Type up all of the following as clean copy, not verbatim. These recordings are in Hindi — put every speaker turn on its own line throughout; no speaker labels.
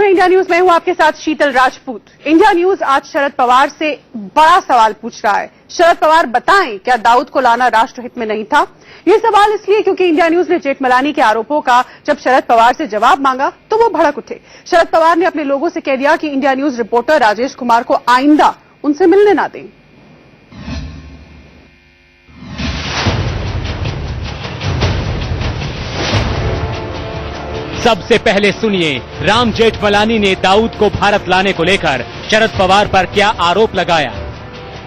हैं इंडिया न्यूज में, हूं आपके साथ शीतल राजपूत। इंडिया न्यूज आज शरद पवार से बड़ा सवाल पूछ रहा है। शरद पवार बताएं, क्या दाऊद को लाना राष्ट्रहित में नहीं था? ये सवाल इसलिए क्योंकि इंडिया न्यूज ने जेठमलानी के आरोपों का जब शरद पवार से जवाब मांगा तो वो भड़क उठे। शरद पवार ने अपने लोगों से कह दिया कि India news reporter Rajesh Kumar को आइंदा उनसे मिलने ना दें।
सबसे पहले सुनिए राम जेठमलानी ने दाऊद को भारत लाने को लेकर शरद पवार पर क्या आरोप लगाया।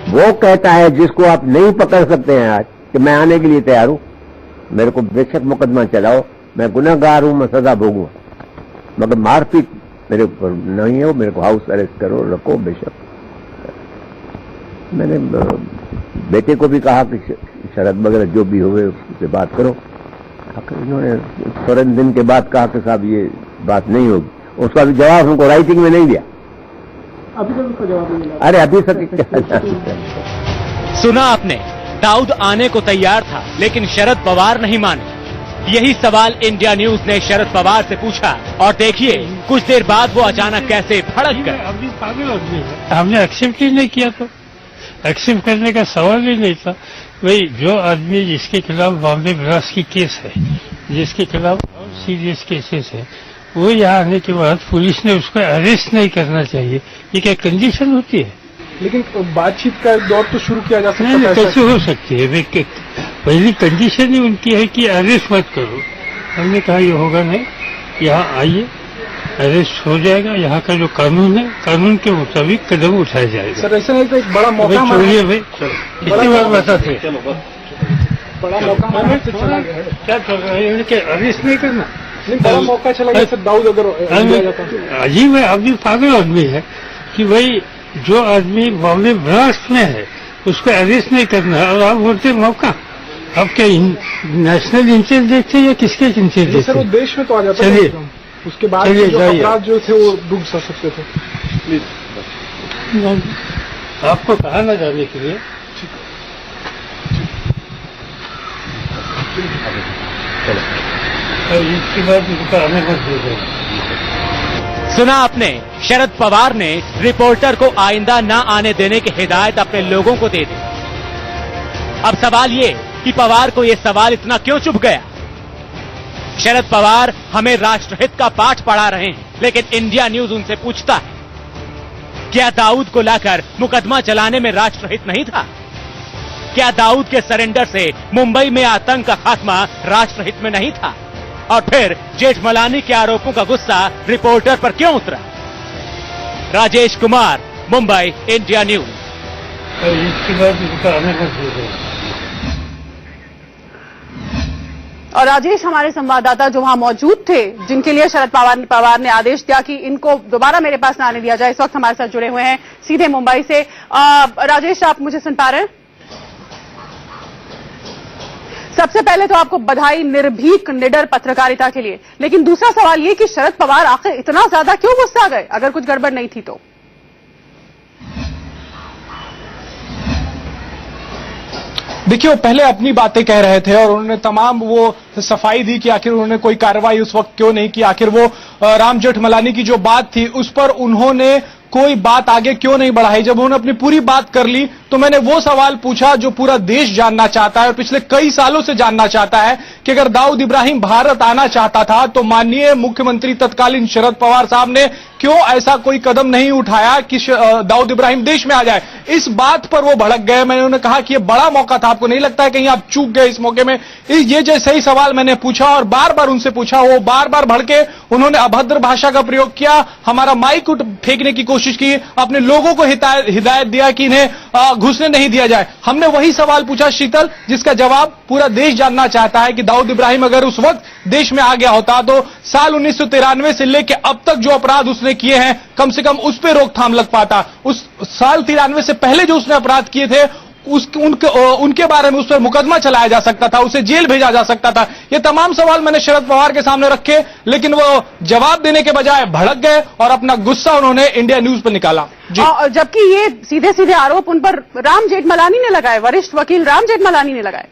वो कहता है जिसको आप नहीं पकड़ सकते हैं आज कि मैं आने के लिए तैयार हूं, मेरे को बेशक मुकदमा चलाओ, मैं गुनहगार हूं, मैं सजा भोगूं, मगर मारपीट मेरे ऊपर नहीं हो, मेरे को हाउस अरेस्ट करो, रखो बेशक। मैंने बेटे को भी कहा कि शरद वगैरह जो भी हुए उससे बात करो। इन्होंने फौरन दिन के बाद कहा कि साहब ये बात नहीं होगी। उसका भी जवाब हमको राइटिंग में नहीं दिया,
अभी तक उसका जवाब नहीं मिला।
अरे अभी तक
सुना आपने, दाऊद आने को तैयार था लेकिन शरद पवार नहीं माने। यही सवाल इंडिया न्यूज ने शरद पवार से पूछा और देखिए कुछ देर बाद वो अचानक कैसे भड़क गए।
अभी पागल आदमी है, हमने एक्सेप्ट ही नहीं किया, तो एक्सेप्ट करने का सवाल ही नहीं था। भाई जो आदमी जिसके खिलाफ बॉम्बे ब्लास्ट की केस है, जिसके खिलाफ सीरियस केसेस है, वो यहाँ आने के बाद पुलिस ने उसको अरेस्ट नहीं करना चाहिए, ये क्या कंडीशन होती है?
लेकिन बातचीत का दौर तो शुरू किया जा सकता है।
नहीं, कैसे हो सकती है? पहली कंडीशन ही उनकी है कि अरेस्ट मत करो। हमने कहा ये होगा नहीं, यहाँ आइए, अरेस्ट हो जाएगा। यहाँ का जो कानून है, कानून के मुताबिक कदम उठाया जाएगा।
सर ऐसा नहीं तो एक बड़ा मौका
छोड़िए भाई, कितनी बार बताते
बड़ा मौका
क्या चल रहा है कि अरेस्ट नहीं करना?
बड़ा मौका चला गया सर, दाऊद अगर
अजीब है, आदमी पागल आदमी है कि भाई जो आदमी बॉम्बे ब्लास्ट में है उसको अरेस्ट नहीं करना, और आप बोलते मौका। आप क्या नेशनल इंटरेस्ट देखते हैं या किसके इंटरेस्ट देखते?
सर वो देश में तो आ जाता
चलिए,
है, उसके बाद जो अपराध जो थे वो डूब सकते थे। प्लीज
आपको कहा ना जाने के लिए। इसके बाद उनका हमें मत दे।
सुना आपने, शरद पवार ने रिपोर्टर को आइंदा न आने देने की हिदायत अपने लोगों को दे दी। अब सवाल ये कि पवार को ये सवाल इतना क्यों चुभ गया? शरद पवार हमें राष्ट्रहित का पाठ पढ़ा रहे हैं, लेकिन इंडिया न्यूज उनसे पूछता है, क्या दाऊद को लाकर मुकदमा चलाने में राष्ट्रहित नहीं था? क्या दाऊद के सरेंडर से मुंबई में आतंक का खात्मा राष्ट्रहित में नहीं था? और फिर जेठमलानी के आरोपों का गुस्सा रिपोर्टर पर क्यों उतरा? Rajesh Kumar, Mumbai, India news.
इसके बाद उनका हमें मत दे।
और राजेश, हमारे संवाददाता जो वहां मौजूद थे, जिनके लिए शरद पवार ने आदेश दिया कि इनको दोबारा मेरे पास न आने दिया जाए, इस वक्त हमारे साथ जुड़े हुए हैं सीधे मुंबई से। राजेश, आप मुझे सुन पा रहे हैं? सबसे पहले तो आपको बधाई निर्भीक निडर पत्रकारिता के लिए, लेकिन दूसरा सवाल ये कि शरद पवार आखिर इतना ज्यादा क्यों गुस्सा गए, अगर कुछ गड़बड़ नहीं थी तो?
देखिए, वो पहले अपनी बातें कह रहे थे और उन्होंने तमाम वो सफाई दी कि आखिर उन्होंने कोई कार्रवाई उस वक्त क्यों नहीं की, आखिर वो राम जेठमलानी की जो बात थी उस पर उन्होंने कोई बात आगे क्यों नहीं बढ़ाई। जब उन्होंने अपनी पूरी बात कर ली तो मैंने वो सवाल पूछा जो पूरा देश जानना चाहता है और पिछले कई सालों से जानना चाहता है कि अगर दाऊद इब्राहिम भारत आना चाहता था तो माननीय मुख्यमंत्री तत्कालीन शरद पवार साहब ने क्यों ऐसा कोई कदम नहीं उठाया कि दाऊद इब्राहिम देश में आ जाए। इस बात पर वो भड़क गए। मैंने उन्हें कहा कि ये बड़ा मौका था, आपको नहीं लगता है कहीं आप चूक गए इस मौके में? ये जो सही सवाल मैंने पूछा और बार बार उनसे पूछा, वो बार बार भड़के, उन्होंने अभद्र भाषा का प्रयोग किया, हमारा माइक फेंकने की कोशिश की, अपने लोगों को हिदायत दिया कि इन्हें घुसने नहीं दिया जाए। हमने वही सवाल पूछा शीतल, जिसका जवाब पूरा देश जानना चाहता है कि दाऊद इब्राहिम अगर उस वक्त देश में आ गया होता तो साल 1993 से लेकर अब तक जो अपराध उसने किए हैं कम से कम उस पर रोकथाम लग पाता। उस साल 93 से पहले जो उसने अपराध किए थे उनके बारे में उस पर मुकदमा चलाया जा सकता था, उसे जेल भेजा जा सकता था। ये तमाम सवाल मैंने शरद पवार के सामने रखे, लेकिन वो जवाब देने के बजाय भड़क गए और अपना गुस्सा उन्होंने इंडिया न्यूज पर निकाला।
जबकि ये सीधे सीधे आरोप उन पर राम जेठमलानी ने लगाए, वरिष्ठ वकील राम जेठमलानी ने लगाए।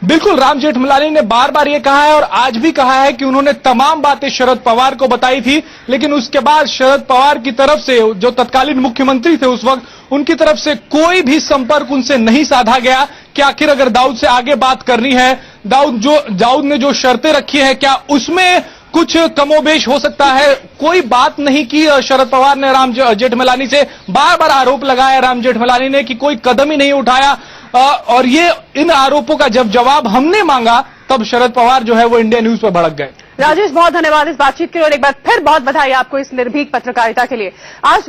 बिल्कुल, राम जेठमलानी ने बार बार ये कहा है और आज भी कहा है कि उन्होंने तमाम बातें शरद पवार को बताई थी, लेकिन उसके बाद शरद पवार की तरफ से, जो तत्कालीन मुख्यमंत्री थे उस वक्त, उनकी तरफ से कोई भी संपर्क उनसे नहीं साधा गया कि आखिर अगर दाऊद से आगे बात करनी है, दाऊद ने जो शर्तें रखी है क्या उसमें कुछ कमोबेश हो सकता है। कोई बात नहीं की शरद पवार ने राम जेठमलानी से, बार बार आरोप लगाया राम जेठमलानी ने कि कोई कदम ही नहीं उठाया। और ये इन आरोपों का जब जवाब हमने मांगा तब शरद पवार जो है वो इंडिया न्यूज पर भड़क गए।
राजेश, बहुत धन्यवाद इस बातचीत के लिए और एक बार फिर बहुत बधाई आपको इस निर्भीक पत्रकारिता के लिए। आज